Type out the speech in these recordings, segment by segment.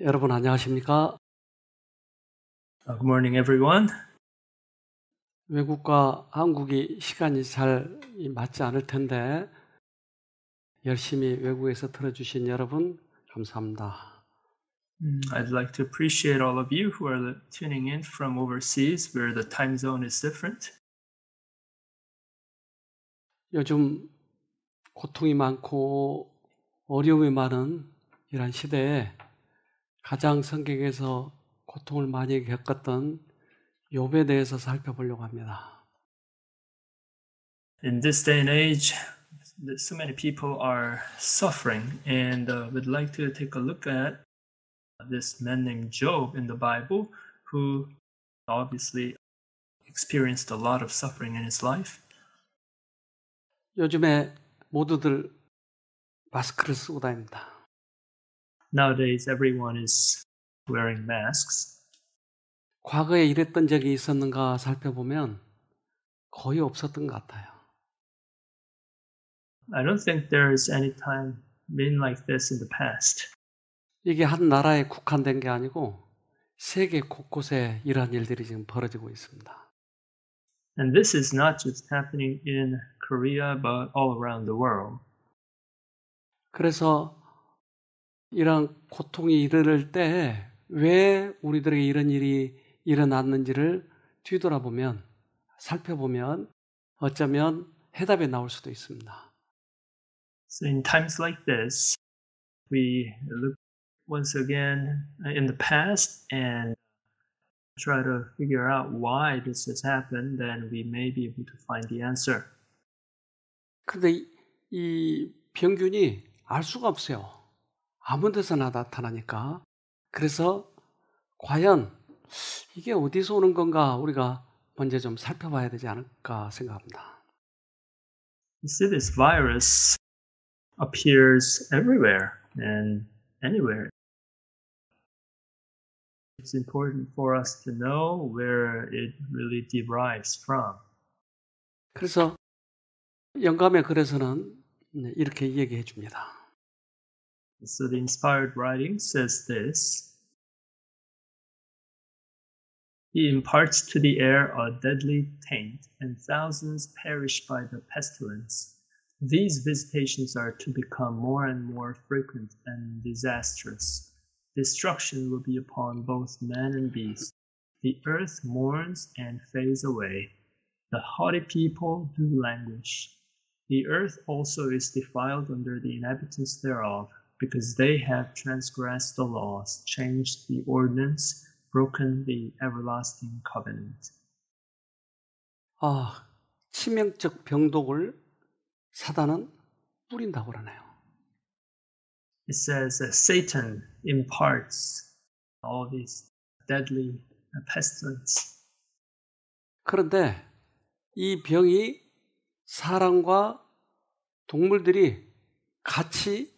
여러분 안녕하십니까? Good morning, everyone. 외국과 한국이 시간이 잘 맞지 않을 텐데 열심히 외국에서 들어주신 여러분 감사합니다. I'd like to appreciate all of you who are tuning in from overseas where the time zone is different. 요즘 고통이 많고 어려움이 많은 이런 시대에 가장 성경에서 고통을 많이 겪었던 욥에 대해서 살펴보려고 합니다. In this day and age, so many people are suffering, and we'd like to take a look at this man named Job in the Bible who obviously experienced a lot of suffering in his life. 요즘에 모두들 마스크를 쓰고 다닙니다. Nowadays, everyone is wearing masks. 과거에 이랬던 적이 있었는가 살펴보면 거의 없었던 것 같아요. I don't think there's any time been like this in the past. 이게 한 나라에 국한된 게 아니고 세계 곳곳에 이러한 일들이 지금 벌어지고 있습니다. And this is not just happening in Korea, but all around the world. 그래서 이런 고통이 이르를 때 왜 우리들에게 이런 일이 일어났는지를 뒤돌아보면, 살펴보면 어쩌면 해답이 나올 수도 있습니다. So in times like this, we look once again in the past and try to figure out why this has happened, then we may be able to find the answer. 근데 이 병균이 알 수가 없어요. 아무 데서나 나타나니까. 그래서 과연 이게 어디서 오는 건가 우리가 먼저 좀 살펴봐야 되지 않을까 생각합니다. You see, this virus appears everywhere and anywhere. It's important for us to know where it really derives from. 그래서 영감의 글에서는 이렇게 얘기해 줍니다. So the inspired writing says this: He imparts to the air a deadly taint, and thousands perish by the pestilence. These visitations are to become more and more frequent and disastrous. Destruction will be upon both man and beast. The earth mourns and fades away. The haughty people do languish. The earth also is defiled under the inhabitants thereof, because they have transgressed the laws, changed the ordinance, broken the everlasting covenant. 치명적 병독을 사단은 뿌린다고 그러네요. It says that Satan imparts all these deadly pestilence. 그런데 이 병이 사람과 동물들이 같이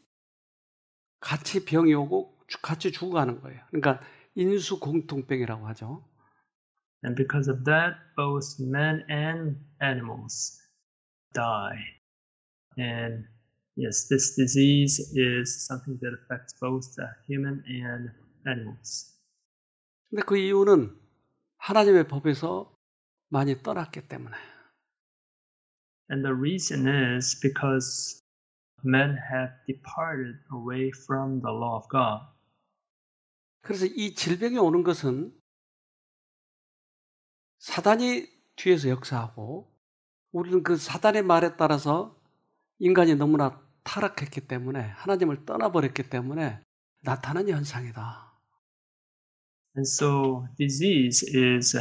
병이 오고 같이 죽어가는 거예요. 그러니까 인수공통병이라고 하죠. And because of that, both men and animals die. And yes, this disease is something that affects both human and animals. 근데 그 이유는 하나님의 법에서 많이 떠났기 때문에. And the reason is because men have departed away from the law of God. 그래서 이 질병이 오는 것은 사단이 뒤에서 역사하고 우리는 그 사단의 말에 따라서 인간이 너무나 타락했기 때문에 하나님을 떠나버렸기 때문에 나타난 현상이다. And so disease is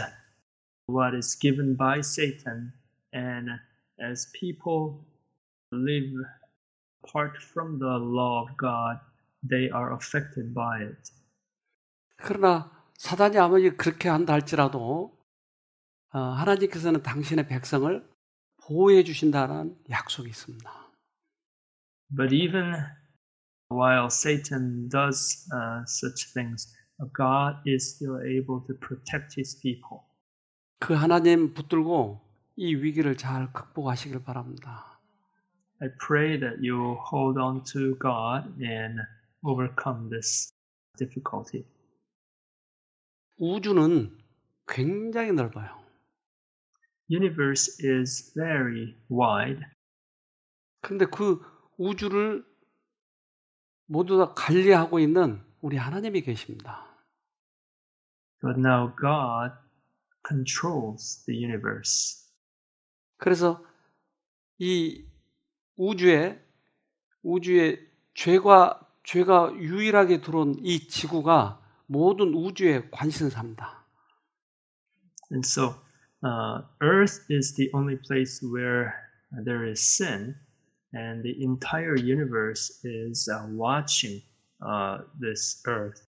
what is given by Satan, and as people live apart from the law of God, they are affected by it. 그러나 사단이 아무리 그렇게 한다 할지라도 하나님께서는 당신의 백성을 보호해 주신다는 약속이 있습니다. But even while Satan does such things, God is still able to protect his people. 그 하나님 붙들고 이 위기를 잘 극복하시길 바랍니다. I pray that you hold on to God and overcome this difficulty. 우주는 굉장히 넓어요. Universe is very wide. 그런데 그 우주를 모두 다 관리하고 있는 우리 하나님이 계십니다. But now God controls the universe. 그래서 이 우주에 죄가 유일하게 들어온 이 지구가 모든 우주의 관심사입니다. And so Earth is the only place where there is sin, and the entire universe is watching this Earth.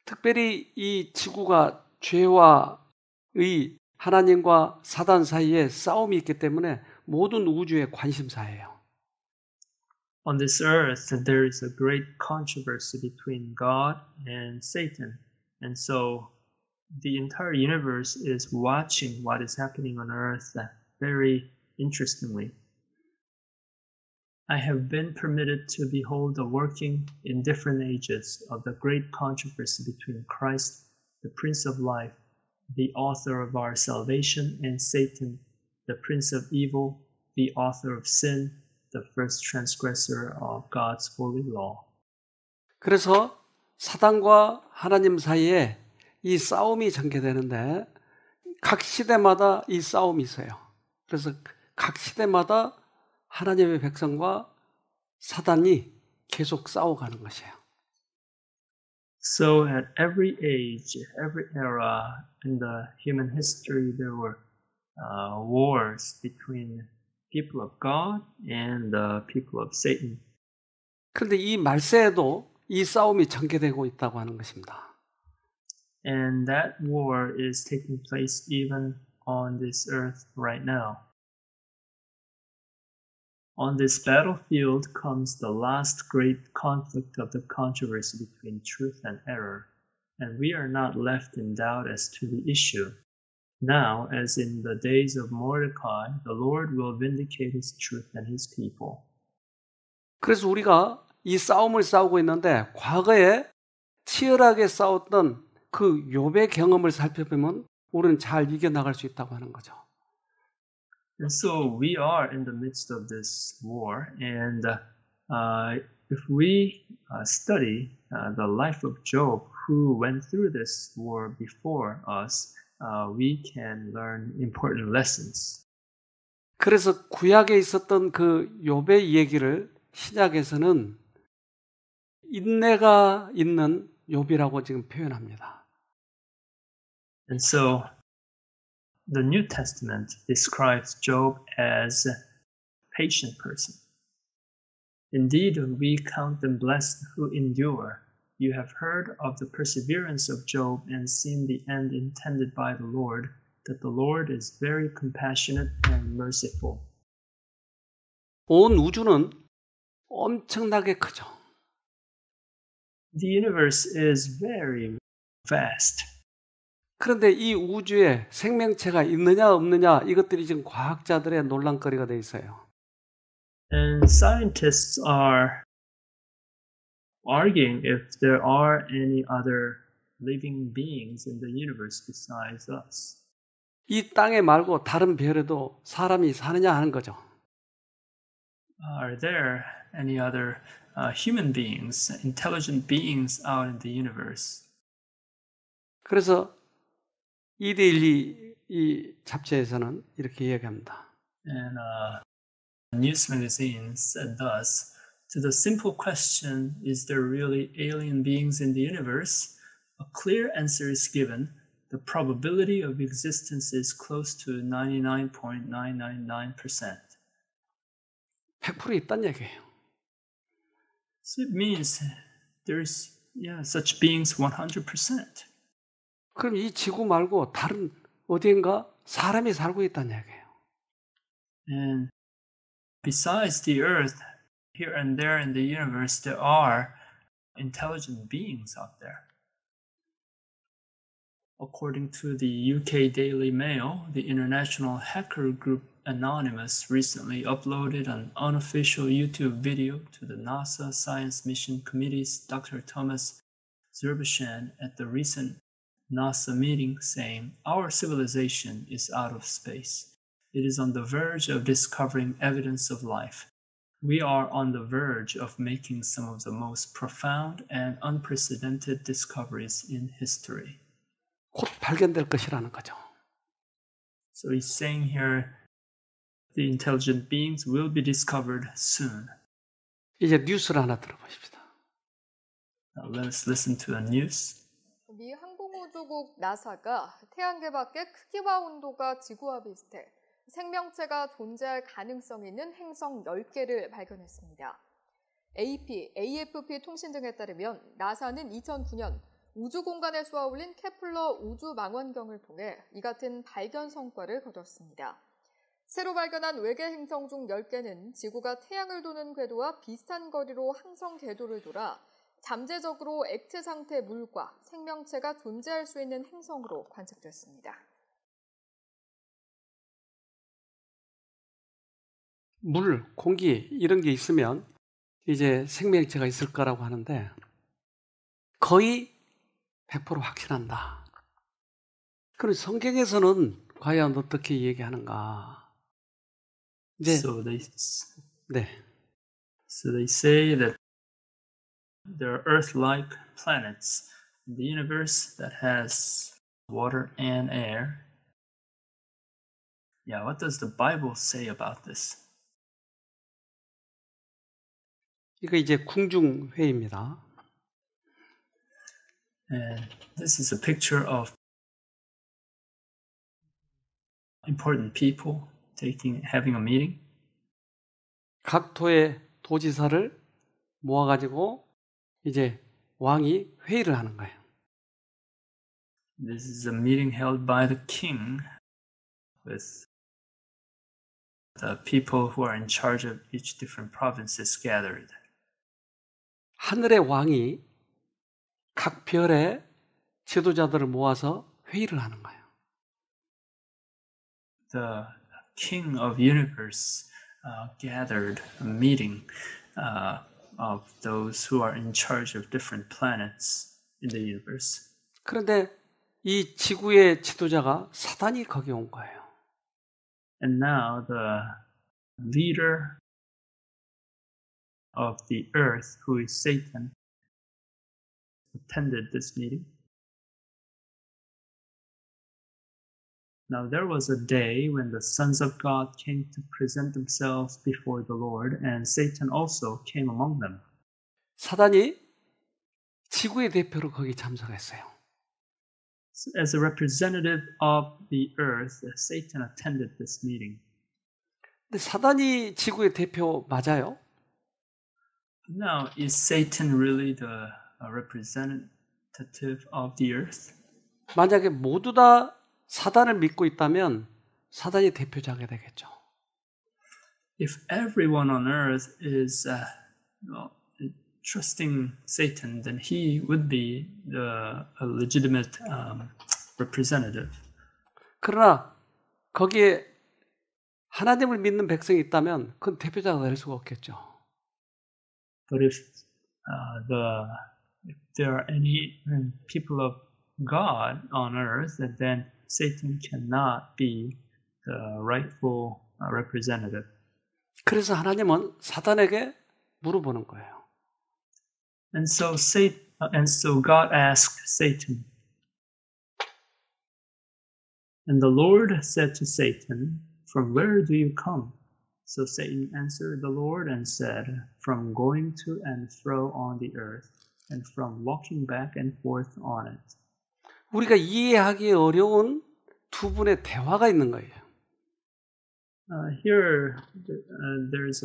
특별히 이 지구가 죄와의 하나님과 사단 사이에 싸움이 있기 때문에 모든 우주의 관심사예요. On this earth, there is a great controversy between God and Satan. And so the entire universe is watching what is happening on earth very interestingly. I have been permitted to behold the working in different ages of the great controversy between Christ, the Prince of Life, the author of our salvation, and Satan, the Prince of Evil, the author of sin, the first transgressor of God's holy law. 그래서 사단과 하나님 사이에 이 싸움이 전개되는데 각 시대마다 이 싸움이 있어요. 그래서 각 시대마다 하나님의 백성과 사단이 계속 싸워가는 것이에요. So at every age, every era in the human history, there were wars between people of God and the people of Satan. 그런데 이 말세에도 이 싸움이 전개되고 있다고 하는 것입니다. And that war is taking place even on this earth right now. On this battlefield comes the last great conflict of the controversy between truth and error, and we are not left in doubt as to the issue. Now, as in the days of Mordecai, the Lord will vindicate his truth and his people. 그래서 우리가 이 싸움을 싸우고 있는데 과거에 치열하게 싸웠던 그 욥의 경험을 살펴보면 우리는 잘 이겨나갈 수 있다고 하는 거죠. And so we are in the midst of this war, and if we study the life of Job, who went through this war before us, we can learn important lessons. 그래서 구약에 있었던 그 욥의 얘기를 신약에서는 인내가 있는 욥이라고 지금 표현합니다. And so the New Testament describes Job as a patient person. Indeed, we count them blessed who endure. You have heard of the perseverance of Job and seen the end intended by the Lord, that the Lord is very compassionate and merciful. 온 우주는 엄청나게 크죠. The universe is very vast. 그런데 이 우주에 생명체가 있느냐 없느냐 이것들이 지금 과학자들의 논란거리가 돼 있어요. And scientists are arguing if there are any other living beings in the universe besides us. 이 땅에 말고 다른 별에도 사람이 사느냐 하는 거죠. Are there any other human beings, intelligent beings out in the universe? 그래서 이데일리 이 잡지에서는 이렇게 이야기합니다. And a news magazine said thus, to the simple question, is there really alien beings in the universe? A clear answer is given. The probability of existence is close to 99.999%. 100% 있다는 얘기예요. So it means there's such beings 100%. 그럼 이 지구 말고 다른 어디인가 사람이 살고 있다는 얘기예요. And besides the earth, here and there in the universe, there are intelligent beings out there. According to the UK Daily Mail, the international hacker group Anonymous recently uploaded an unofficial YouTube video to the NASA Science Mission Committee's Dr. Thomas Zerbashan at the recent NASA meeting saying, "Our civilization is out of space. It is on the verge of discovering evidence of life. We are on the verge of making some of the most profound and unprecedented discoveries in history." 곧 발견될 것이라는 거죠. So he's saying here, the intelligent beings will be discovered soon. 이제 뉴스를 하나 들어보십시다. Now let us listen to the news. 미 항공우주국 나사가 태양계 밖의 크기와 온도가 지구와 비슷해 생명체가 존재할 가능성이 있는 행성 10개를 발견했습니다. AFP 통신 등에 따르면 나사는 2009년 우주 공간에 쏘아올린 케플러 우주 망원경을 통해 이 같은 발견 성과를 거뒀습니다. 새로 발견한 외계 행성 중 10개는 지구가 태양을 도는 궤도와 비슷한 거리로 항성 궤도를 돌아 잠재적으로 액체 상태 물과 생명체가 존재할 수 있는 행성으로 관측됐습니다. 물, 공기 이런 게 있으면 이제 생명체가 있을 거라고 하는데 거의 100% 확신한다. 그럼 성경에서는 과연 어떻게 얘기하는가? 이제 So they 네. say that there are Earth-like planets in the universe that has water and air. Yeah, what does the Bible say about this? 이거 이제 궁중회의입니다. And this is a picture of important people having a meeting. 각 도의 도지사를 모아가지고 이제 왕이 회의를 하는 거예요. This is a meeting held by the king with the people who are in charge of each different provinces gathered. 하늘의 왕이 각 별의 지도자들을 모아서 회의를 하는 거예요. The king of universe gathered a meeting of those who are in charge of different planets in the universe. 그런데 이 지구의 지도자가 사단이 거기 온 거예요. And now the leader of the earth, who is Satan, attended this meeting. Now there was a day when the sons of God came to present themselves before the Lord, and Satan also came among them. 사단이 지구의 대표로 거기 참석했어요. As a representative of the earth, Satan attended this meeting. 근데 사단이 지구의 대표 맞아요? Now, is Satan really the representative of the earth? 만약에 모두 다 사단을 믿고 있다면 사단이 대표자가 되겠죠. If everyone on earth is trusting Satan, then he would be a legitimate representative. 그러나 거기에 하나님을 믿는 백성이 있다면 그건 대표자가 될 수가 없겠죠. But if there are any people of God on earth, then Satan cannot be the rightful representative. 그래서 하나님은 사단에게 물어보는 거예요. And so God asked Satan. And the Lord said to Satan, "From where do you come?" So Satan answered the Lord and said, "From going to and fro on the earth, and from walking back and forth on it." 우리가 이해하기 어려운 두 분의 대화가 있는 거예요. Here, there's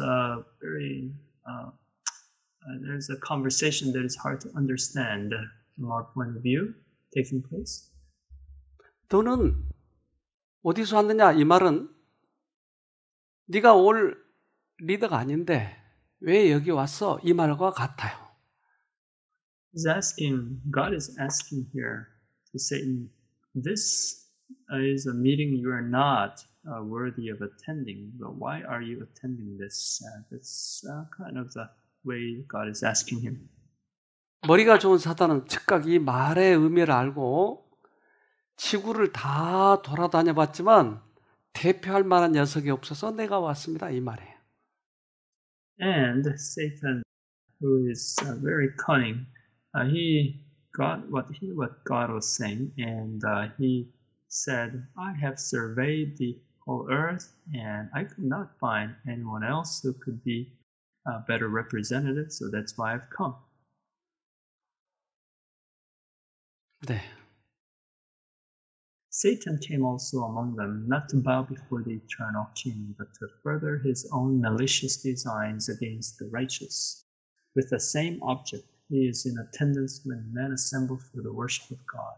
a conversation that is hard to understand from our point of view taking place. 너는 어디서 왔느냐? 이 말은 네가 올 리더가 아닌데 왜 여기 왔어? 이 말과 같아요. God is asking here to Satan, this is a meeting you are not worthy of attending, but why are you attending this? That's kind of the way God is asking him. 머리가 좋은 사단은 즉각 이 말의 의미를 알고 지구를 다 돌아다녀 봤지만 대표할 만한 녀석이 없어서 내가 왔습니다. 이 말이에요. And Satan, who is very cunning, he got what God was saying, and he said, "I have surveyed the whole earth, and I could not find anyone else who could be a better representative, so that's why I've come." 네. Satan came also among them, not to bow before the eternal King, but to further his own malicious designs against the righteous. With the same object, he is in attendance when men assemble for the worship of God.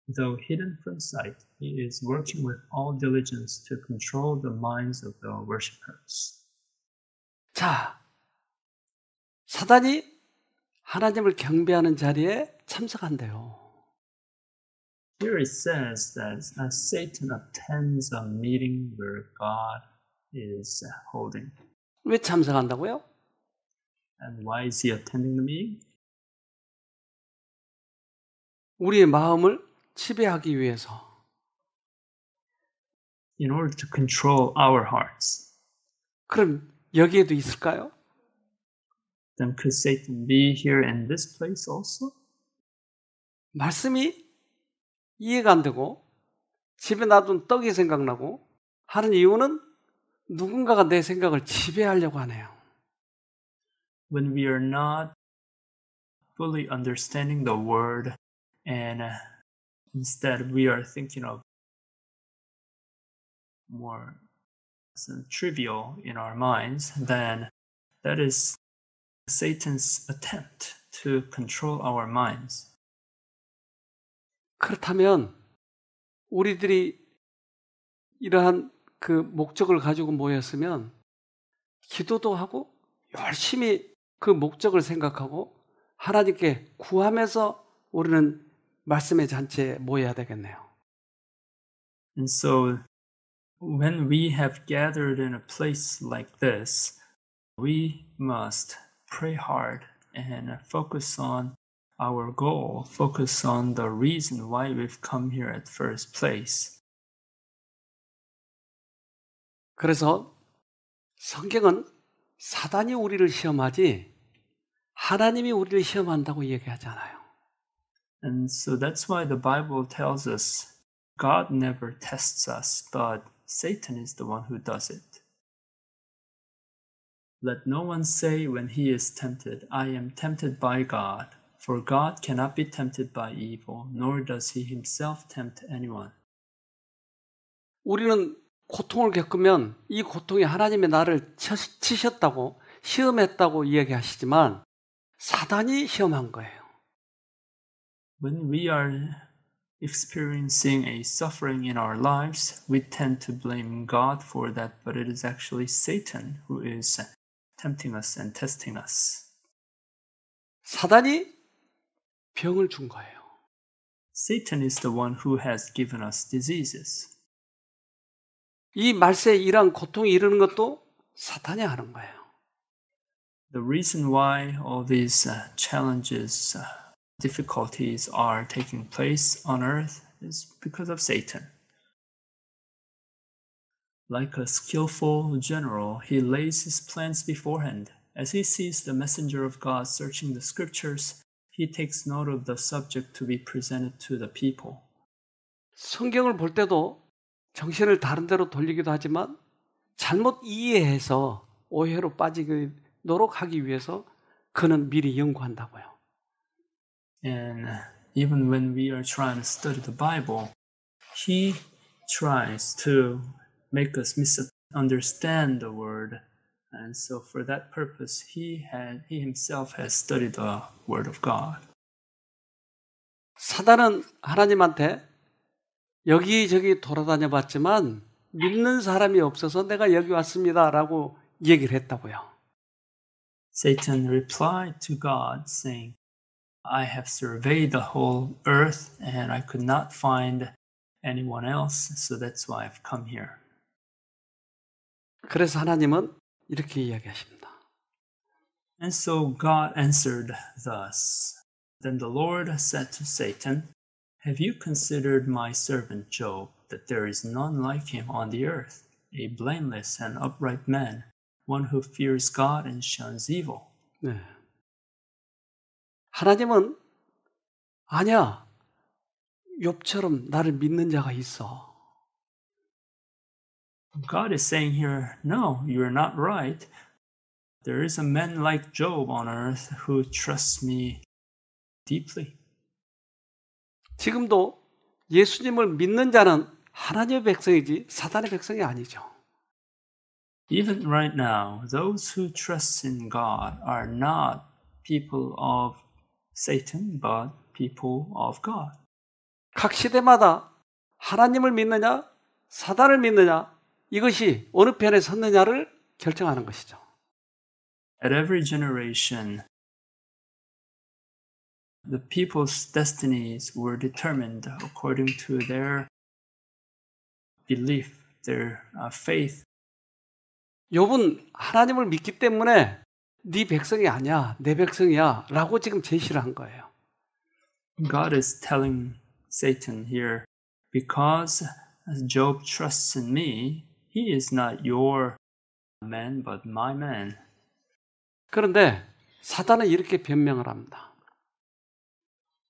Though hidden from sight, he is working with all diligence to control the minds of the worshippers. 자, 사단이 하나님을 경배하는 자리에 참석한대요. Here it says that Satan attends a meeting where God is holding. 왜 참석한다고요? And why is he attending the meeting? 우리의 마음을 지배하기 위해서. In order to control our hearts. 그럼 여기에도 있을까요? Then could Satan be here in this place also? 말씀이 이해가 안 되고 집에 놔둔 떡이 생각나고 하는 이유는 누군가가 내 생각을 지배하려고 하네요. When we are not fully understanding the word and instead we are thinking of more trivial in our minds, then that is Satan's attempt to control our minds. 그렇다면 우리들이 이러한 그 목적을 가지고 모였으면 기도도 하고 열심히 그 목적을 생각하고 하나님께 구하면서 우리는 말씀의 잔치에 모여야 되겠네요. And so when we have gathered in a place like this, we must pray hard and focus on our goal, focus on the reason why we've come here at first place. 그래서 성경은 사단이 우리를 시험하지 하나님이 우리를 시험한다고 얘기하잖아요. And so that's why the Bible tells us God never tests us, but Satan is the one who does it. Let no one say when he is tempted, I am tempted by God. For God cannot be tempted by evil, nor does he himself tempt anyone. 우리는 고통을 겪으면 이 고통이 하나님의 나를 치셨다고 시험했다고 이야기하시지만 사단이 시험한 거예요. When we are experiencing a suffering in our lives, we tend to blame God for that, but it is actually Satan who is tempting us and testing us. 사단이 병을 준 거예요. Satan is the one who has given us diseases. 이 말세에 이러한 고통이 이르는 것도 사탄이 하는 거예요. The reason why all these challenges, difficulties are taking place on earth is because of Satan. Like a skillful general, he lays his plans beforehand. As he sees the messenger of God searching the scriptures, he takes note of the subject to be presented to the people. 성경을 볼 때도 정신을 다른 데로 돌리기도 하지만 잘못 이해해서 오해로 빠지도록 하기 위해서 그는 미리 연구한다고요. And even when we are trying to study the Bible, he tries to make us misunderstand the word. And so for that purpose, he himself has studied the word of God. 사단은 하나님한테 여기저기 돌아다녀 봤지만 믿는 사람이 없어서 내가 여기 왔습니다라고 얘기를 했다고요. Satan replied to God saying, I have surveyed the whole earth and I could not find anyone else, so that's why I've come here. 그래서 하나님은 이렇게 이야기하십니다. And so God answered thus. Then the Lord said to Satan, Have you considered my servant Job, that there is none like him on the earth, a blameless and upright man, one who fears God and shuns evil? 네. 하나님은 아니야. 욥처럼 나를 믿는 자가 있어. God is saying here, no, you're not right. There is a man like Job on earth who trusts me deeply. 지금도 예수님을 믿는 자는 하나님의 백성이지 사단의 백성이 아니죠. Even right now, those who trust in God are not people of Satan, but people of God. 각 시대마다 하나님을 믿느냐, 사단을 믿느냐, 이것이 어느 편에 섰느냐를 결정하는 것이죠. At every generation, the people's destinies were determined according to their belief, their faith. 욥은 하나님을 믿기 때문에 네 백성이 아니야, 내 백성이야 라고 지금 제시를 한 거예요. God is telling Satan here, because Job trusts in me, he is not your man, but my man. 그런데 사단은 이렇게 변명을 합니다.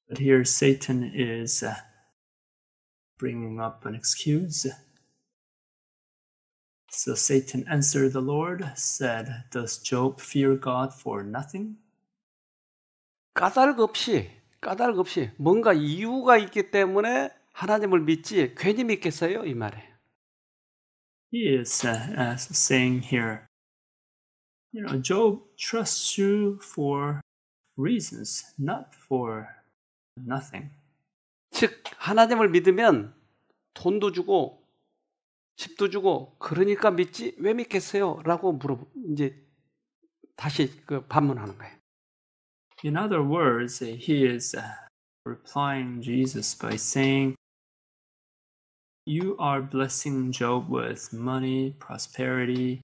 But here Satan is bringing up an excuse. So Satan answered the Lord, said, Does Job fear God for nothing? 까닭 없이 뭔가 이유가 있기 때문에 하나님을 믿지 괜히 믿겠어요? 이 말이에요. He is saying here, Job trusts you for reasons, not for nothing. 즉 하나님을 믿으면 돈도 주고 집도 주고 그러니까 믿지 왜 믿겠어요? 라고 이제 다시 반문하는 거예요. In other words, he is replying Jesus by saying, You are blessing Job with money, prosperity,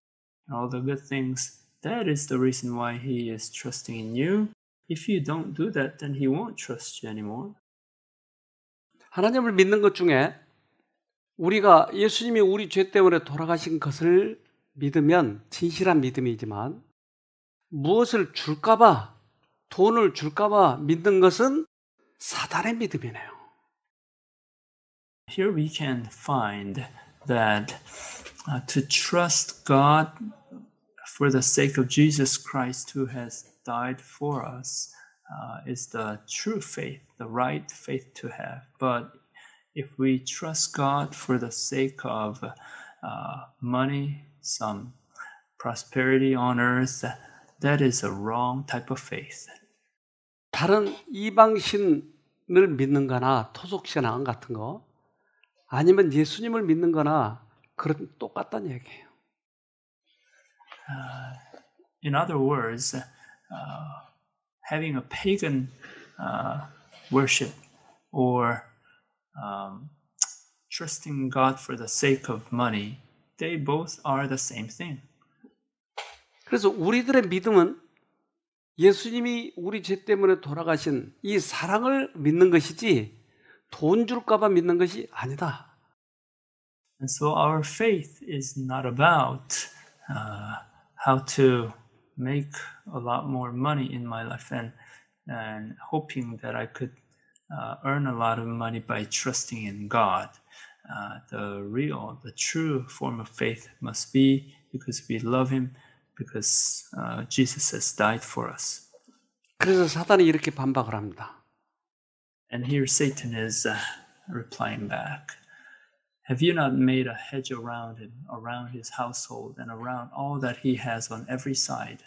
and all the good things. That is the reason why he is trusting in you. If you don't do that, then he won't trust you anymore. 하나님을 믿는 것 중에 우리가 예수님이 우리 죄 때문에 돌아가신 것을 믿으면 진실한 믿음이지만 무엇을 줄까봐, 돈을 줄까봐 믿는 것은 사단의 믿음이네요. Here we can find that to trust God for the sake of Jesus Christ who has died for us is the true faith, the right faith to have. But if we trust God for the sake of money, some prosperity on earth, that is a wrong type of faith. 다른 이방신을 믿는 거나 토속신앙 같은 거 아니면 예수님을 믿는 거나 그런 똑같다는 얘기예요. In other words, having a pagan worship or trusting God for the sake of money, they both are the same thing. 그래서 우리들의 믿음은 예수님이 우리 죄 때문에 돌아가신 이 사랑을 믿는 것이지 돈 줄까봐 믿는 것이 아니다. And so our faith is not about how to make a lot more money in my life and hoping that I could earn a lot of money by trusting in God. The true form of faith must be because we love Him, because Jesus has died for us. 그래서 사단이 이렇게 반박을 합니다. And here Satan is replying back. Have you not made a hedge around him, around his household, and around all that he has on every side?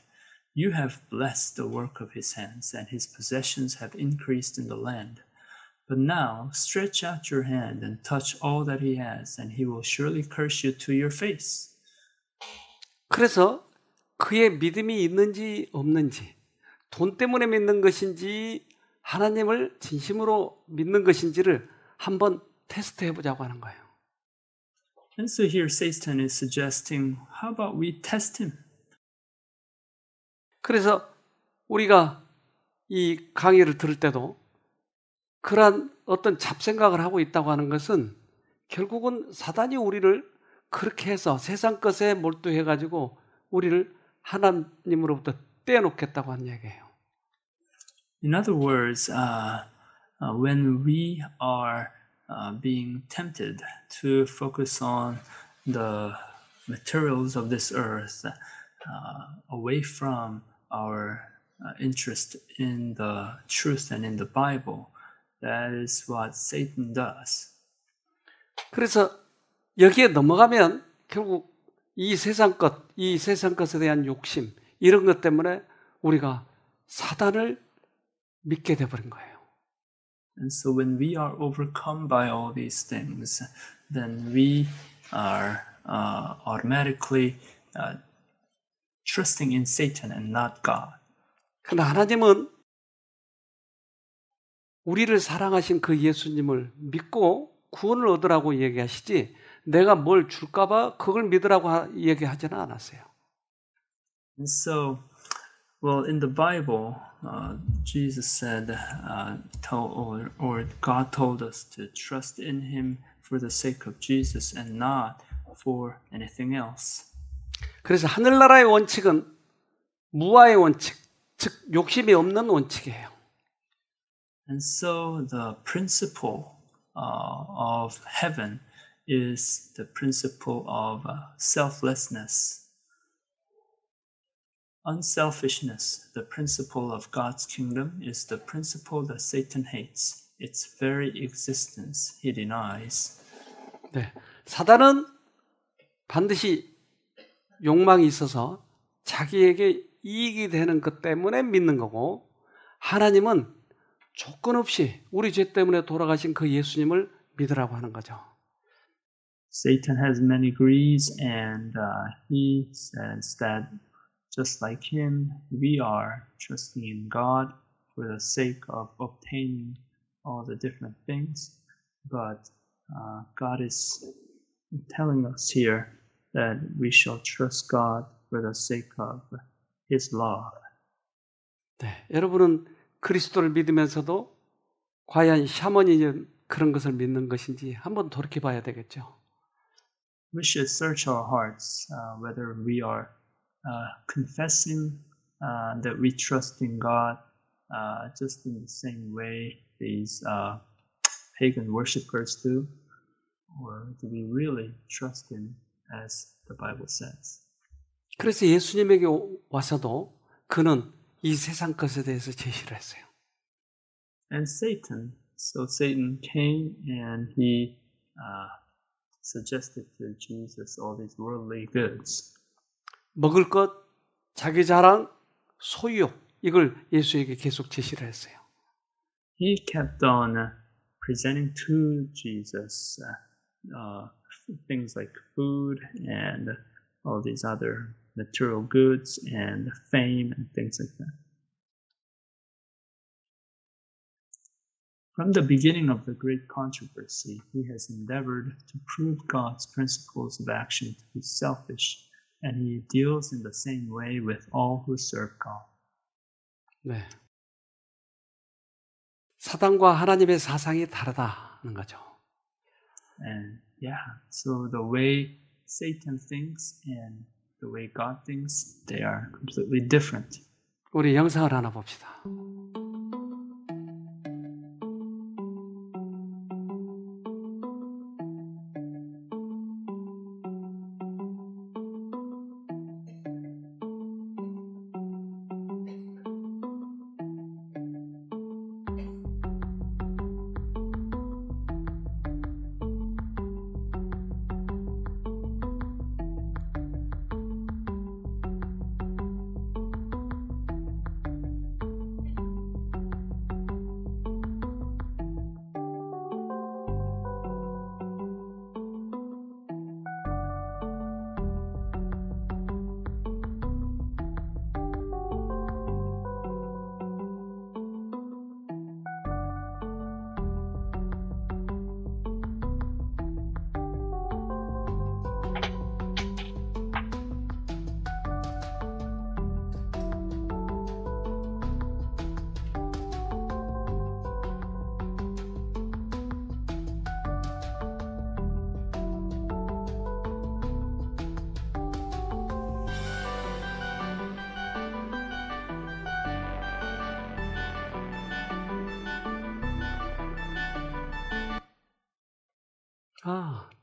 You have blessed the work of his hands, and his possessions have increased in the land. But now stretch out your hand and touch all that he has, and he will surely curse you to your face. 그래서 그의 믿음이 있는지 없는지, 돈 때문에 믿는 것인지 하나님을 진심으로 믿는 것인지를 한번 테스트해 보자고 하는 거예요. And so here Satan is suggesting, how about we test him? 그래서 우리가 이 강의를 들을 때도 그러한 어떤 잡생각을 하고 있다고 하는 것은 결국은 사단이 우리를 그렇게 해서 세상 것에 몰두해가지고 우리를 하나님으로부터 떼어놓겠다고 하는 얘기예요. In other words, when we are being tempted to focus on the materials of this earth, away from our interest in the truth and in the Bible, that is what Satan does. 그래서 여기에 넘어가면 결국 이 세상 것에 대한 욕심, 이런 것 때문에 우리가 사단을 믿게 돼버린 거예요. And so when we are overcome by all these things, then we are automatically trusting in Satan and not God. 그러나 하나님은 우리를 사랑하신 그 예수님을 믿고 구원을 얻으라고 얘기하시지 내가 뭘 줄까봐 그걸 믿으라고 얘기하지는 않았어요. And so, well, in the Bible, Jesus said, or God told us to trust in Him for the sake of Jesus and not for anything else. 그래서 하늘나라의 원칙은 무아의 원칙, 즉 욕심이 없는 원칙이에요. And so the principle of heaven is the principle of selflessness. Unselfishness, the principle of God's kingdom, is the principle that Satan hates. Its very existence he denies. 네, 사단은 반드시 욕망이 있어서 자기에게 이익이 되는 것 때문에 믿는 거고 하나님은 조건 없이 우리 죄 때문에 돌아가신 그 예수님을 믿으라고 하는 거죠. Satan has many greeds, and he says that just like him, we are trusting in God for the sake of obtaining all the different things. But God is telling us here that we shall trust God for the sake of His love. 네, 여러분은 그리스도를 믿으면서도 과연 샤머니즘 그런 것을 믿는 것인지 한번 돌이켜 봐야 되겠죠. We should search our hearts whether we are confessing that we trust in God just in the same way these pagan worshippers do, or do we really trust Him as the Bible says? 그래서 예수님에게 와서도 그는 이 세상 것에 대해서 제시를 했어요. And so Satan came and he suggested to Jesus all these worldly goods. 먹을 것, 자기 자랑, 소유욕, 이걸 예수에게 계속 제시를 했어요. He kept on presenting to Jesus things like food and all these other material goods and fame and things like that. From the beginning of the great controversy, he has endeavored to prove God's principles of action to be selfish, and he deals in the same way with all who serve God. 네. 사단과 하나님의 사상이 다르다는 거죠. And so the way Satan thinks and the way God thinks, they are completely different. 우리 영상을 하나 봅시다.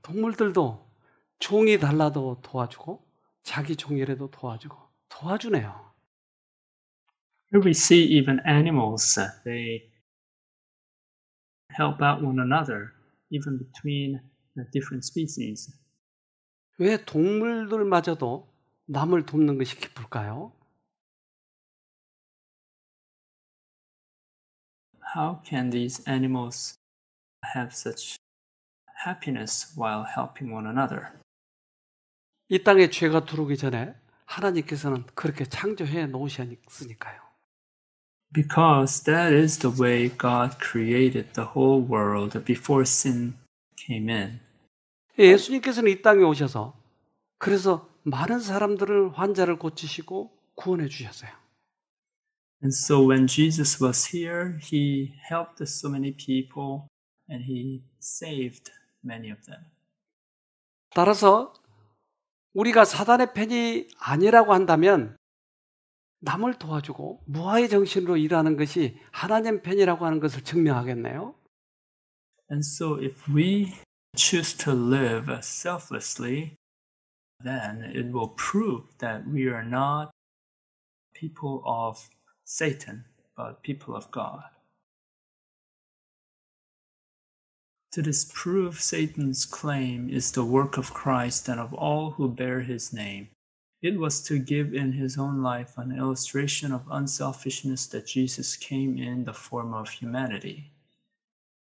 동물들도 종이 달라도 도와주고 자기 종이라도 도와주고 도와주네요. Here we see even animals, they help out one another, even between the different species. 왜 동물들마저도 남을 돕는 것이 기쁠까요? How can these animals have such happiness while helping one another? 이 땅에 죄가 들어오기 전에 하나님께서는 그렇게 창조해 놓으셨으니까요. Because that is the way God created the whole world before sin came in. 예수님께서는 이 땅에 오셔서 그래서 많은 사람들을 환자를 고치시고 구원해 주셨어요. And so when Jesus was here, he helped so many people and he saved many of them. 따라서 우리가 사단의 편이 아니라고 한다면 남을 도와주고 무아의 정신으로 일하는 것이 하나님 편이라고 하는 것을 증명하겠네요. And so if we choose to live selflessly, then it will prove that we are not people of Satan, but people of God. To disprove Satan's claim is the work of Christ and of all who bear his name. It was to give in his own life an illustration of unselfishness that Jesus came in the form of humanity.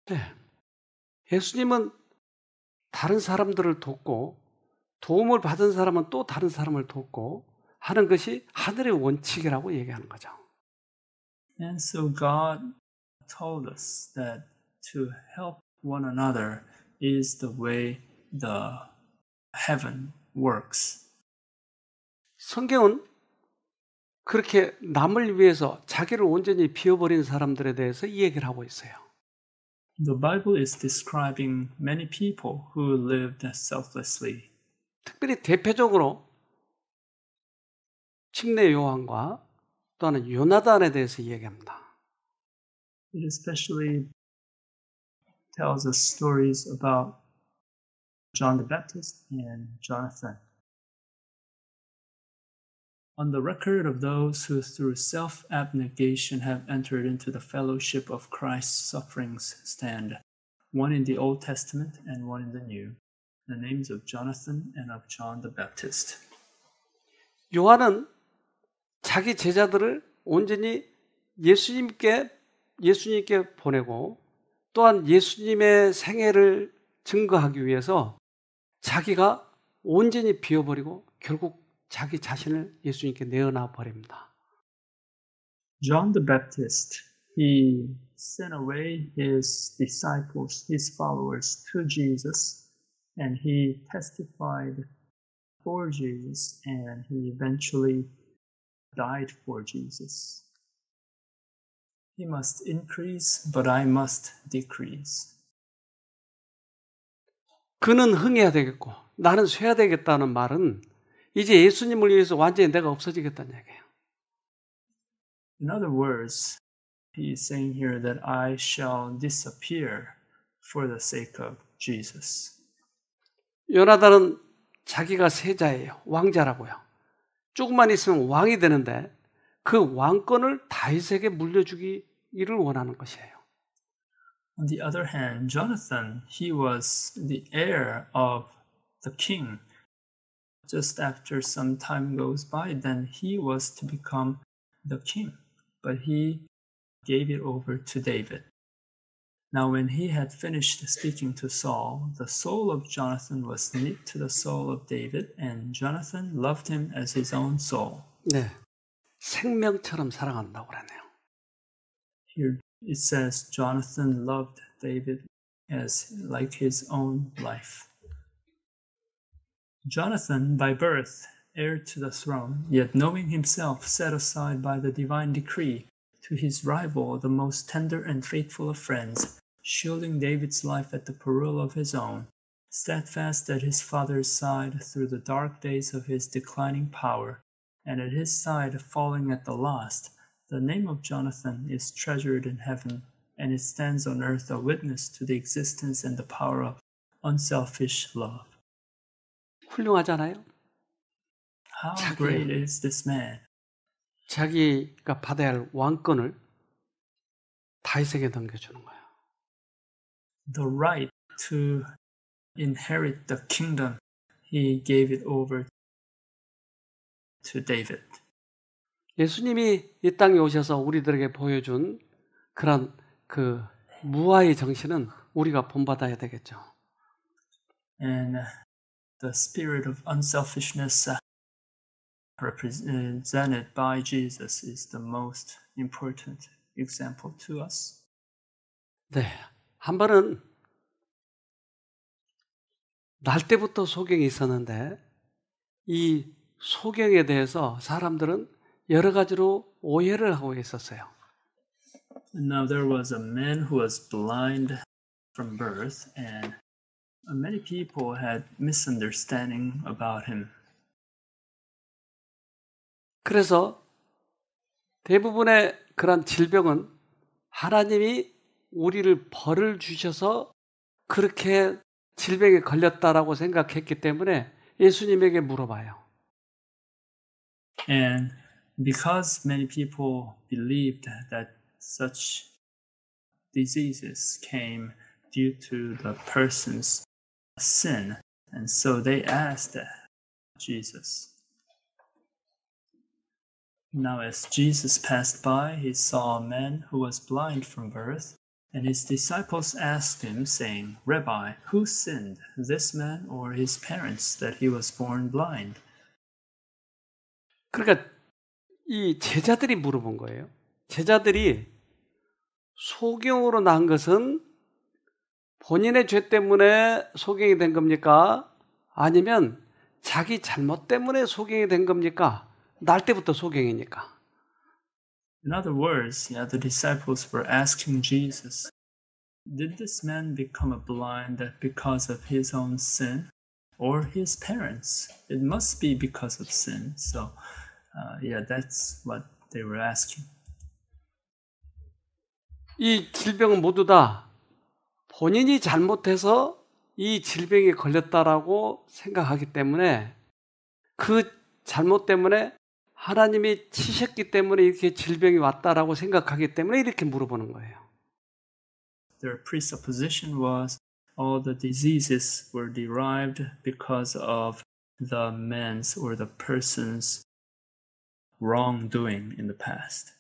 네. 예수님은 다른 사람들을 돕고 도움을 받은 사람은 또 다른 사람을 돕고 하는 것이 하늘의 원칙이라고 얘기하는 거죠. And so God told us that to help one another is the way the heaven works. 성경은 그렇게 남을 위해서 자기를 온전히 비워버린 사람들에 대해서 이 얘기를 하고 있어요. The Bible is describing many people who lived selflessly. 특별히 대표적으로 침례 요한과 또는 요나단에 대해서 얘기합니다. It especially tells us stories about John the Baptist and Jonathan. On the record of those who through self-abnegation have entered into the fellowship of Christ's sufferings stand, one in the Old Testament and one in the New, the names of Jonathan and of John the Baptist. 요한은 자기 제자들을 온전히 예수님께 보내고 또한 예수님의 생애를 증거하기 위해서 자기가 온전히 비워버리고 결국 자기 자신을 예수님께 내어놔 버립니다. John the Baptist, he sent away his disciples, his followers to Jesus, and he testified for Jesus, and he eventually died for Jesus. He must increase, but I must decrease. 그는 흥해야 되겠고 나는 쇠야 되겠다는 말은 이제 예수님을 위해서 완전히 내가 없어지겠다는 얘기예요. In other words, he is saying here that I shall disappear for the sake of Jesus. 요나단은 자기가 세자예요. 왕자라고요. 조금만 있으면 왕이 되는데 그 왕권을 다윗에게 물려주기를 원하는 것이에요. On the other hand, Jonathan, he was the heir of the king. Just after some time goes by, then he was to become the king, but he gave it over to David. Now when he had finished speaking to Saul, the soul of Jonathan was knit to the soul of David, and Jonathan loved him as his own soul. 네, 생명처럼 사랑한다고 그러네요. Here it says Jonathan loved David as like his own life. Jonathan, by birth, heir to the throne, yet knowing himself set aside by the divine decree, to his rival the most tender and faithful of friends, shielding David's life at the peril of his own, steadfast at his father's side through the dark days of his declining power, and at his side falling at the last, the name of Jonathan is treasured in heaven, and it stands on earth a witness to the existence and the power of unselfish love. 훌륭하잖아요. How great is this man? 자기가 받아야 할 왕권을 다윗에게 넘겨주는 거예요. The right to inherit the kingdom, he gave it over to David. 예수님이 이 땅에 오셔서 우리들에게 보여준 그런 그 무아의 정신은 우리가 본받아야 되겠죠. And the spirit of unselfishness represented by Jesus is the most important example to us. 네, 한 번은 날 때부터 소경이 있었는데 이 소경에 대해서 사람들은 여러 가지로 오해를 하고 있었어요. Now there was a man who was blind from birth, and many people had misunderstanding about him. 그래서 대부분의 그런 질병은 하나님이 우리를 벌을 주셔서 그렇게 질병에 걸렸다라고 생각했기 때문에 예수님에게 물어봐요. And because many people believed that such diseases came due to the person's sin, and so they asked Jesus. Now, as Jesus passed by, he saw a man who was blind from birth, and his disciples asked him, saying, Rabbi, who sinned, this man or his parents, that he was born blind? 그러니까 이 제자들이 물어본 거예요. 제자들이 소경으로 난 것은 본인의 죄 때문에 소경이 된 겁니까? 아니면 자기 잘못 때문에 소경이 된 겁니까? 날 때부터 소경이니까. In other words, the disciples were asking Jesus, did this man become blind because of his own sin or his parents? It must be because of sin. So, that's what they were asking. 이 질병은 모두 다 본인이 잘못해서 이 질병에 걸렸다라고 생각하기 때문에 그 잘못 때문에 하나님이 치셨기 때문에 이렇게 질병이 왔다라고 생각하기 때문에 이렇게 물어보는 거예요. Their presupposition was all the diseases were derived because of the man's or the person's wrongdoing in the past.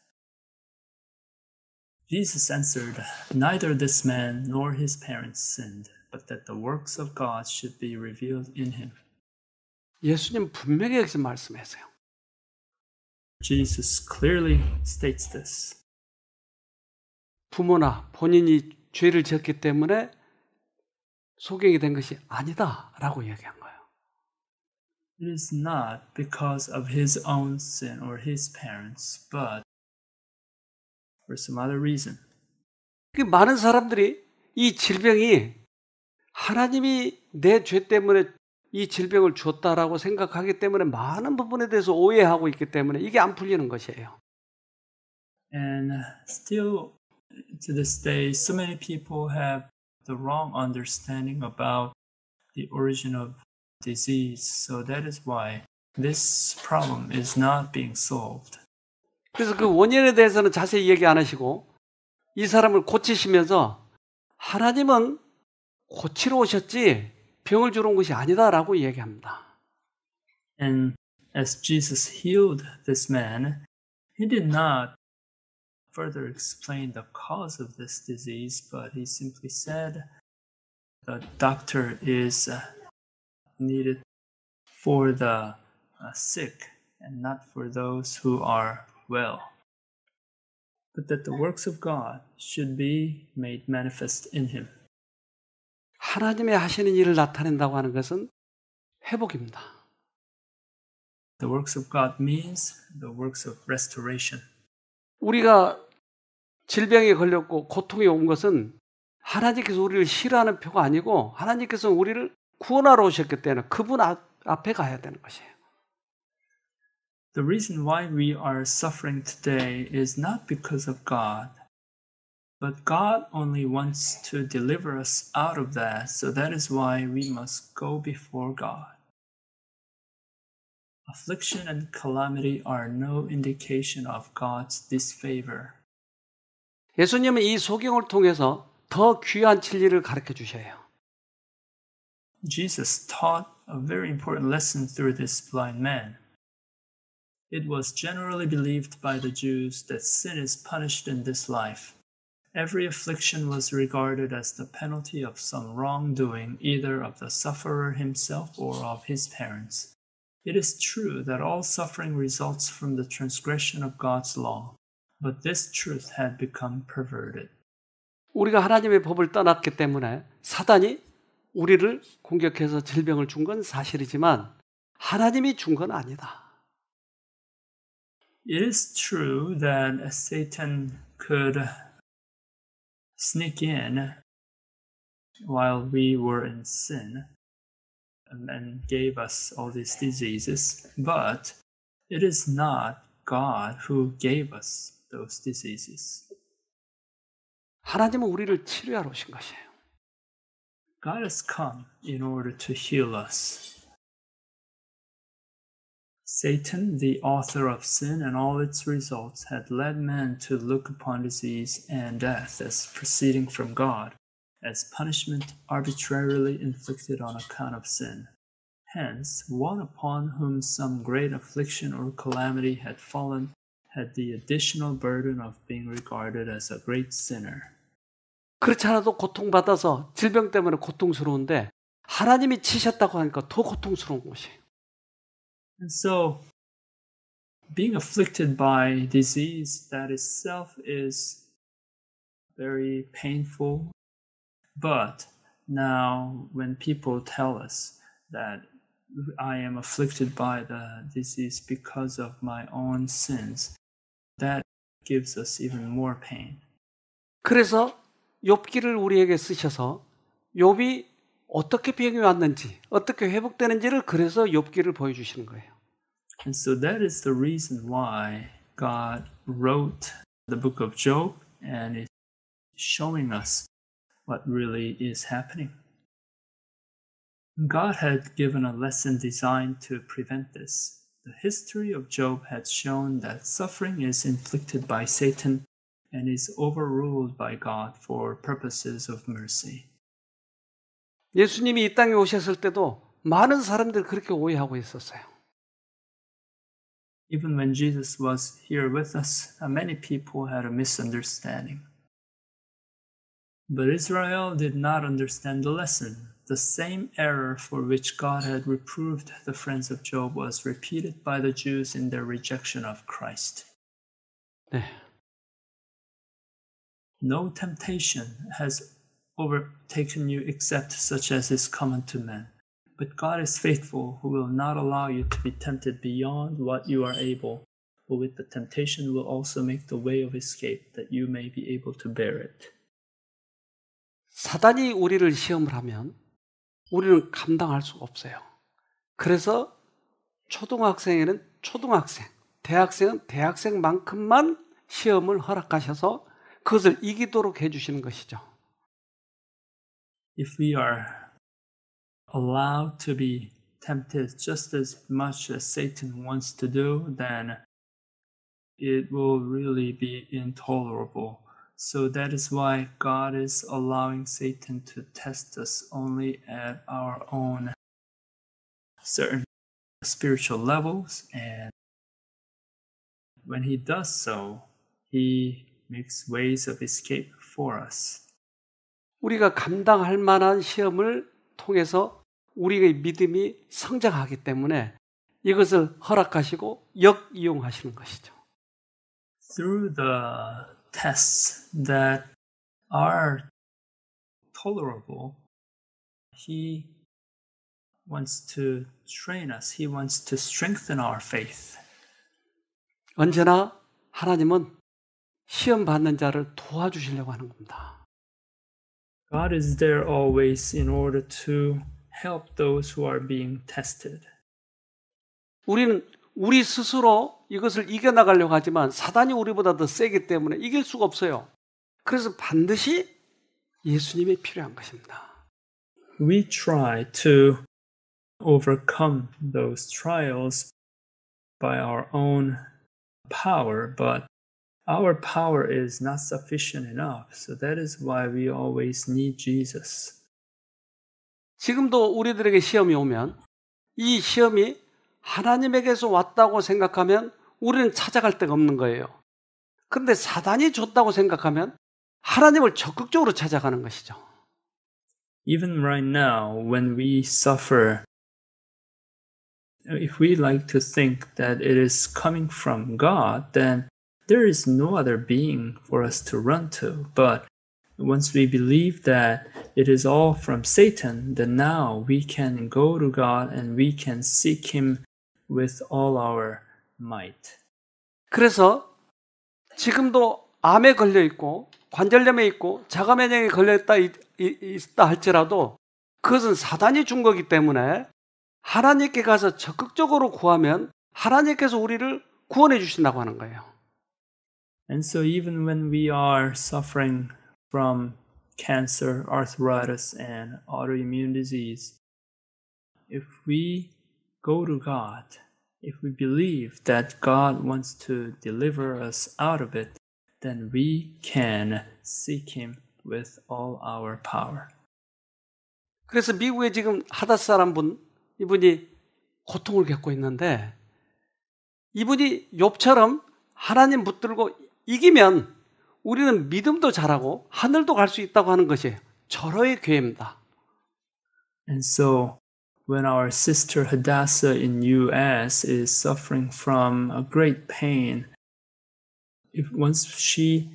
Jesus answered, neither this man nor his parents sinned, but that the works of God should be revealed in him. 예수님 분명히 여기서 말씀하세요. Jesus clearly states this. 부모나 본인이 죄를 지었기 때문에 소경이 된 것이 아니다라고 얘기한 거예요. It is not because of his own sin or his parents, but for some other reason. 많은 사람들이 이 질병이 하나님이 내 죄 때문에 이 질병을 주었다라고 생각하기 때문에 많은 부분에 대해서 오해하고 있기 때문에 이게 안 풀리는 것이에요. And still to this day, so many people have the wrong understanding about the origin of disease. So that is why this problem is not being solved. 그래서 그 원인에 대해서는 자세히 얘기 안 하시고 이 사람을 고치시면서 하나님은 고치러 오셨지 병을 주러 온 것이 아니다라고 얘기합니다. And as Jesus healed this man, he did not further explain the cause of this disease, but he simply said the doctor is needed for the sick and not for those who are well, but that the works of God should be made manifest in him. 하나님의 하시는 일을 나타낸다고 하는 것은 회복입니다. The works of God means the works of restoration. 우리가 질병에 걸렸고 고통이 온 것은 하나님께서 우리를 싫어하는 표가 아니고 하나님께서 우리를 구원하러 오셨기 때문에 그분 앞에 가야 되는 것이에요. The reason why we are suffering today is not because of God, But God only wants to deliver us out of that, so that is why we must go before God. Affliction and calamity are no indication of God's disfavor. 예수님은 이 소경을 통해서 더 귀한 진리를 가르쳐 주셔요. Jesus taught a very important lesson through this blind man. It was generally believed by the Jews that sin is punished in this life. Every affliction was regarded as the penalty of some wrongdoing, either of the sufferer himself or of his parents. It is true that all suffering results from the transgression of God's law, but this truth had become perverted. 우리가 하나님의 법을 떠났기 때문에 사단이 우리를 공격해서 질병을 준 건 사실이지만 하나님이 준 건 아니다. It is true that Satan could sneak in while we were in sin and gave us all these diseases, but it is not God who gave us those diseases. 하나님은 우리를 치료하러 오신 것이에요. God has come in order to heal us. Satan, the author of sin and all its results, had led men to look upon disease and death as proceeding from God, as punishment arbitrarily inflicted on account of sin. Hence, one upon whom some great affliction or calamity had fallen had the additional burden of being regarded as a great sinner. 그렇지 않아도 고통받아서 질병 때문에 고통스러운데 하나님이 치셨다고 하니까 더 고통스러운 것이에요. And so, being afflicted by disease that itself is very painful, but now when people tell us that I am afflicted by the disease because of my own sins, that gives us even more pain. 그래서 욥기를 우리에게 쓰셔서 욥이 어떻게 병이 왔는지, 어떻게 회복되는지를 그래서 욥기를 보여주시는 거예요. And so that is the reason why God wrote the book of Job and is showing us what really is happening. God had given a lesson designed to prevent this. The history of Job had shown that suffering is inflicted by Satan and is overruled by God for purposes of mercy. 예수님이 이 땅에 오셨을 때도 많은 사람들이 그렇게 오해하고 있었어요. Even when Jesus was here with us, many people had a misunderstanding. But Israel did not understand the lesson. The same error for which God had reproved the friends of Job was repeated by the Jews in their rejection of Christ. 네. No temptation has overtaken you except such as is common to men. But God is faithful, who will not allow you to be tempted beyond what you are able, but with the temptation will also make the way of escape, that you may be able to bear it. 사단이 우리를 시험을 하면 우리는 감당할 수가 없어요. 그래서 초등학생에는 초등학생, 대학생은 대학생만큼만 시험을 허락하셔서 그것을 이기도록 해주시는 것이죠. If we are allowed to be tempted just as much as Satan wants to do, then it will really be intolerable. So that is why God is allowing Satan to test us only at our own certain spiritual levels. And when he does so, he makes ways of escape for us. 우리가 감당할 만한 시험을 통해서 우리의 믿음이 성장하기 때문에 이것을 허락하시고 역이용하시는 것이죠. Through the tests that are tolerable, he wants to train us. He wants to strengthen our faith. 언제나 하나님은 시험 받는 자를 도와주시려고 하는 겁니다. God is there always in order to help those who are being tested. 우리는 우리 스스로 이것을 이겨나가려고 하지만 사단이 우리보다 더 세기 때문에 이길 수가 없어요. 그래서 반드시 예수님이 필요한 것입니다. We try to overcome those trials by our own power, but our power is not sufficient enough. So that is why we always need Jesus. 지금도 우리들에게 시험이 오면 이 시험이 하나님에게서 왔다고 생각하면 우리는 찾아갈 데가 없는 거예요. 그런데 사단이 줬다고 생각하면 하나님을 적극적으로 찾아가는 것이죠. Even right now, when we suffer, if we like to think that it is coming from God, then there is no other being for us to run to. But once we believe that it is all from Satan, then now we can go to God and we can seek Him with all our might. 그래서 지금도 암에 걸려 있고 관절염에 있고 자가면역에 걸려 있다 할지라도 그것은 사단이 준 거기 때문에 하나님께 가서 적극적으로 구하면 하나님께서 우리를 구원해 주신다고 하는 거예요. And so even when we are suffering from cancer, arthritis, and autoimmune disease, if we go to God, if we believe that God wants to deliver us out of it, then we can seek Him with all our power. 그래서 미국에 지금 하닷 사람 이분이 고통을 겪고 있는데 이분이 욥처럼 하나님 붙들고 이기면 우리는 믿음도 잘하고 하늘도 갈 수 있다고 하는 것이 절호의 교회입니다. And so when our sister Hadassah in US is suffering from a great pain, if once she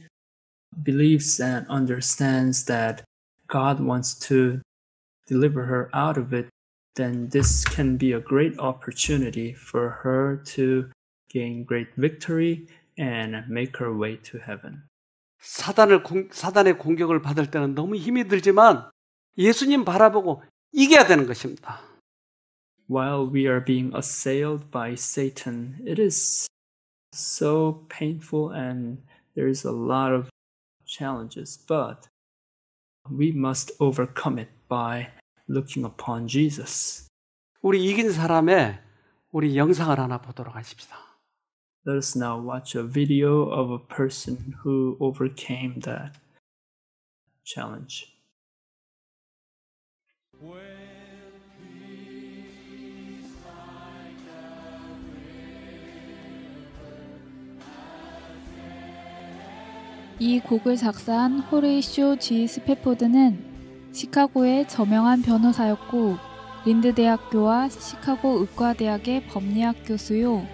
believes and understands that God wants to deliver her out of it, then this can be a great opportunity for her to gain great victory and make her way to heaven. 사단의 공격을 받을 때는 너무 힘이 들지만 예수님 바라보고 이겨야 되는 것입니다. While we are being assailed by Satan, it is so painful and there's a lot of challenges, but we must overcome it by looking upon Jesus. 우리 이긴 사람의 우리 영상을 하나 보도록 하십시다. Let us now watch a video of a person who overcame that challenge. 이 곡을 작사한 호레이쇼 G. 스패포드는 시카고의 저명한 변호사였고 린드 대학교와 시카고 의과대학의 법리학 교수요.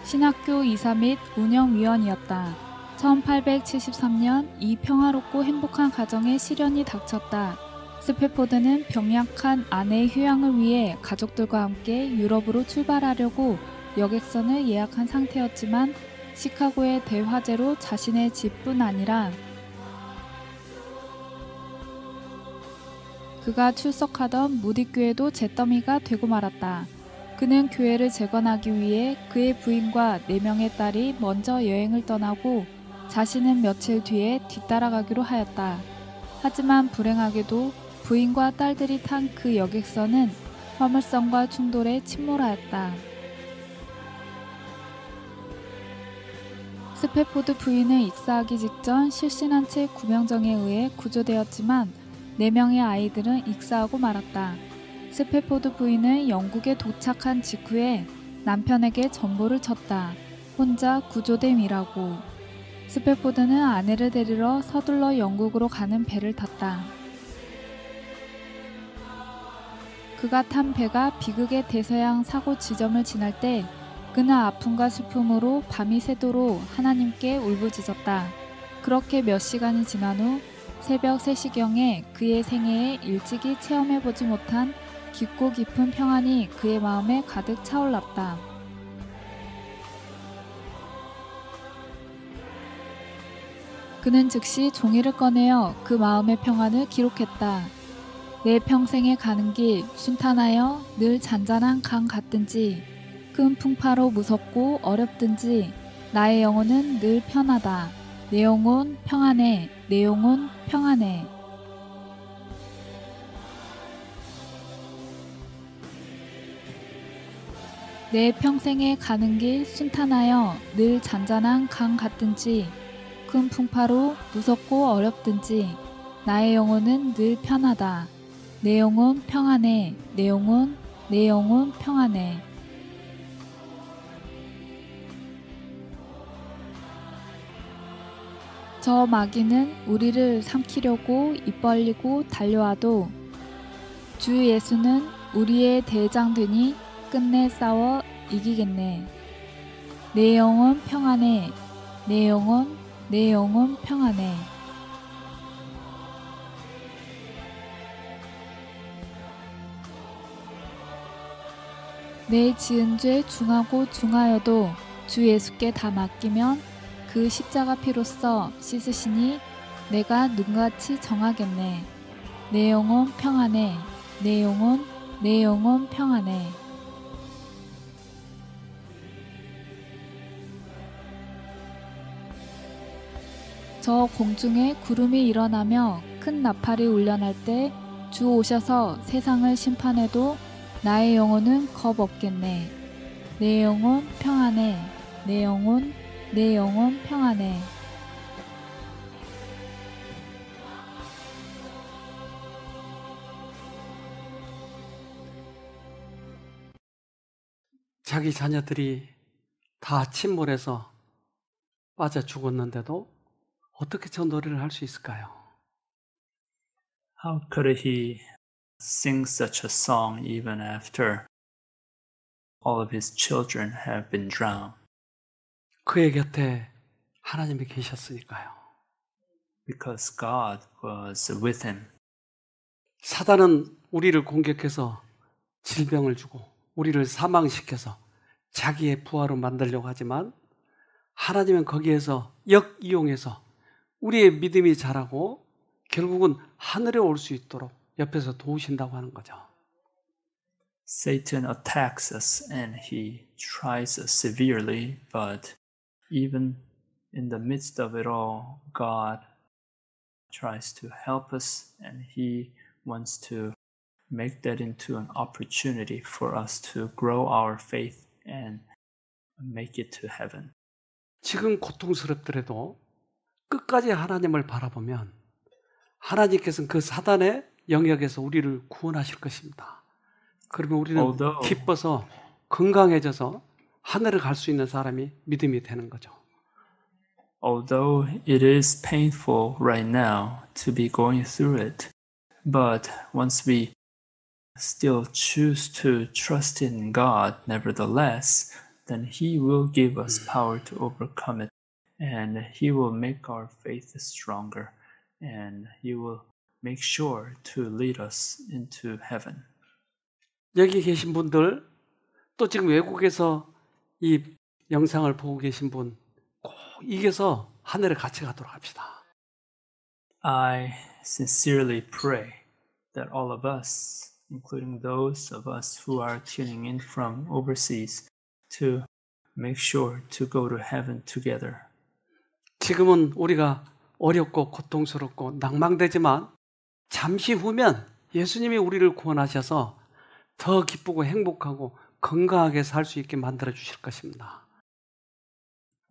신학교 이사 및 운영위원이었다. 1873년 이 평화롭고 행복한 가정에 시련이 닥쳤다. 스패포드는 병약한 아내의 휴양을 위해 가족들과 함께 유럽으로 출발하려고 여객선을 예약한 상태였지만 시카고의 대화재로 자신의 집뿐 아니라 그가 출석하던 무디교회도 잿더미가 되고 말았다. 그는 교회를 재건하기 위해 그의 부인과 4명의 딸이 먼저 여행을 떠나고 자신은 며칠 뒤에 뒤따라가기로 하였다. 하지만 불행하게도 부인과 딸들이 탄 그 여객선은 화물선과 충돌해 침몰하였다. 스패포드 부인을 익사하기 직전 실신한 채 구명정에 의해 구조되었지만 4명의 아이들은 익사하고 말았다. 스패포드 부인은 영국에 도착한 직후에 남편에게 전보를 쳤다. 혼자 구조됨이라고. 스패포드는 아내를 데리러 서둘러 영국으로 가는 배를 탔다. 그가 탄 배가 비극의 대서양 사고 지점을 지날 때 그는 아픔과 슬픔으로 밤이 새도록 하나님께 울부짖었다. 그렇게 몇 시간이 지난 후 새벽 3시경에 그의 생애에 일찍이 체험해보지 못한 깊고 깊은 평안이 그의 마음에 가득 차올랐다. 그는 즉시 종이를 꺼내어 그 마음의 평안을 기록했다. 내 평생에 가는 길 순탄하여 늘 잔잔한 강 같든지 큰 풍파로 무섭고 어렵든지 나의 영혼은 늘 편하다. 내 영혼 평안해. 내 영혼 평안해. 내 평생에 가는 길 순탄하여 늘 잔잔한 강 같든지 큰 풍파로 무섭고 어렵든지 나의 영혼은 늘 편하다. 내 영혼 평안해. 내 영혼 평안해. 저 마귀는 우리를 삼키려고 입 벌리고 달려와도 주 예수는 우리의 대장 되니 끝내 싸워 이기겠네. 내 영혼 평안해. 내 영혼 평안해. 내 지은 죄 중하고 중하여도 주 예수께 다 맡기면 그 십자가 피로써 씻으시니 내가 눈같이 정하겠네. 내 영혼 평안해. 내 영혼 평안해. 저 공중에 구름이 일어나며 큰 나팔이 울려날 때 주 오셔서 세상을 심판해도 나의 영혼은 겁 없겠네. 내 영혼 평안해. 내 영혼 평안해. 자기 자녀들이 다 침몰해서 빠져 죽었는데도 어떻게 저 노래를 할 수 있을까요? How could he sing such a song even after all of his children have been drowned? 그의 곁에 하나님이 계셨으니까요. Because God was with him. 사단은 우리를 공격해서 질병을 주고 우리를 사망시켜서 자기의 부하로 만들려고 하지만 하나님은 거기에서 역이용해서 우리의 믿음이 자라고 결국은 하늘에 올 수 있도록 옆에서 도우신다고 하는 거죠. Satan attacks us and he tries us severely, but even in the midst of it all, God tries to help us and he wants to make that into an opportunity for us to grow our faith and make it to heaven. 지금 고통스럽더라도 끝까지 하나님을 바라보면 하나님께서는 그 사단의 영역에서 우리를 구원하실 것입니다. 그러면 우리는 기뻐서 건강해져서 하늘을 갈 수 있는 사람이 믿음이 되는 거죠. Although it is painful right now to be going through it, but once we still choose to trust in God nevertheless, then He will give us power to overcome it, and He will make our faith stronger, and He will make sure to lead us into heaven. 여기 계신 분들, 또 지금 외국에서 이 영상을 보고 계신 분, 꼭 이겨서 하늘에 같이 가도록 합시다. I sincerely pray that all of us, including those of us who are tuning in from overseas, to make sure to go to heaven together. 지금은 우리가 어렵고 고통스럽고 낭망되지만 잠시 후면 예수님이 우리를 구원하셔서 더 기쁘고 행복하고 건강하게 살 수 있게 만들어 주실 것입니다.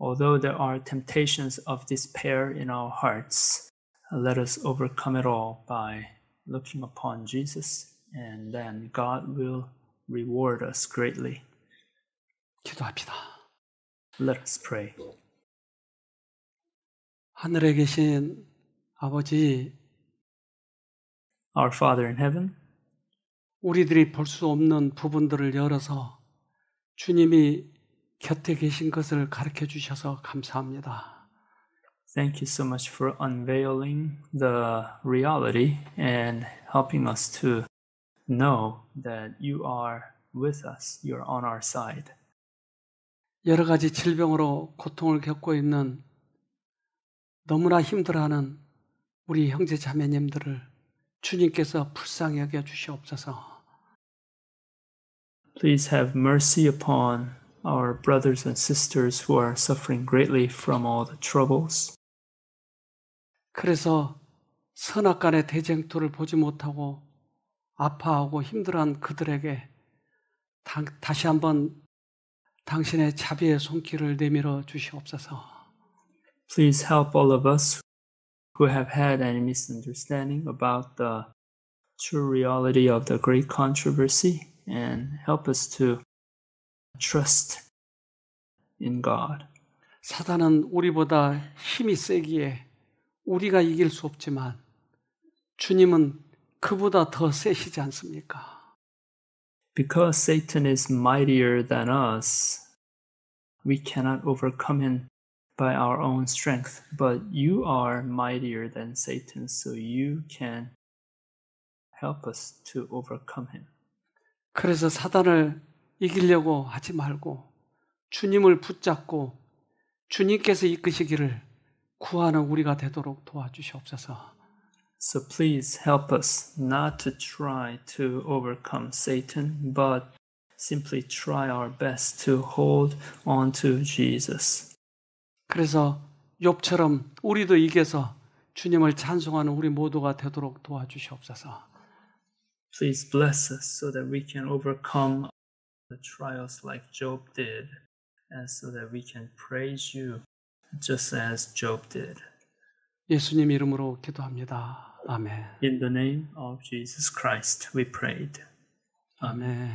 Although there are temptations of despair in our hearts, let us overcome it all by looking upon Jesus, and then God will reward us greatly. 기도합시다. Let us pray. 하늘에 계신 아버지, Our Father in heaven, 우리들이 볼 수 없는 부분들을 열어서 주님이 곁에 계신 것을 가르쳐 주셔서 감사합니다. thank you so much for unveiling the reality and helping us to know that you are with us, you're on our side. 여러 가지 질병으로 고통을 겪고 있는 너무나 힘들어하는 우리 형제 자매님들을 주님께서 불쌍히 여겨 주시옵소서. Please have mercy upon our brothers and sisters who are suffering greatly from all the troubles. 그래서 선악간의 대쟁투를 보지 못하고 아파하고 힘들어한 그들에게 다시 한번 당신의 자비의 손길을 내밀어 주시옵소서. Please help all of us who have had any misunderstanding about the true reality of the great controversy and help us to trust in God. 사단은 우리보다 힘이 세기에 우리가 이길 수 없지만 주님은 그보다 더 세시지 않습니까? Because Satan is mightier than us, we cannot overcome him by our own strength, but you are mightier than Satan, so you can help us to overcome him. 그래서 사단을 이기려고 하지 말고 주님을 붙잡고 주님께서 이끄시기를 구하는 우리가 되도록 도와주시옵소서. So please help us not to try to overcome Satan, but simply try our best to hold on to Jesus. 그래서 욥처럼 우리도 이겨서 주님을 찬송하는 우리 모두가 되도록 도와주시옵소서. Please bless us so that we can overcome the trials like Job did, and so that we can praise you just as Job did. 예수님 이름으로 기도합니다. 아멘. In the name of Jesus Christ, we prayed. 아멘.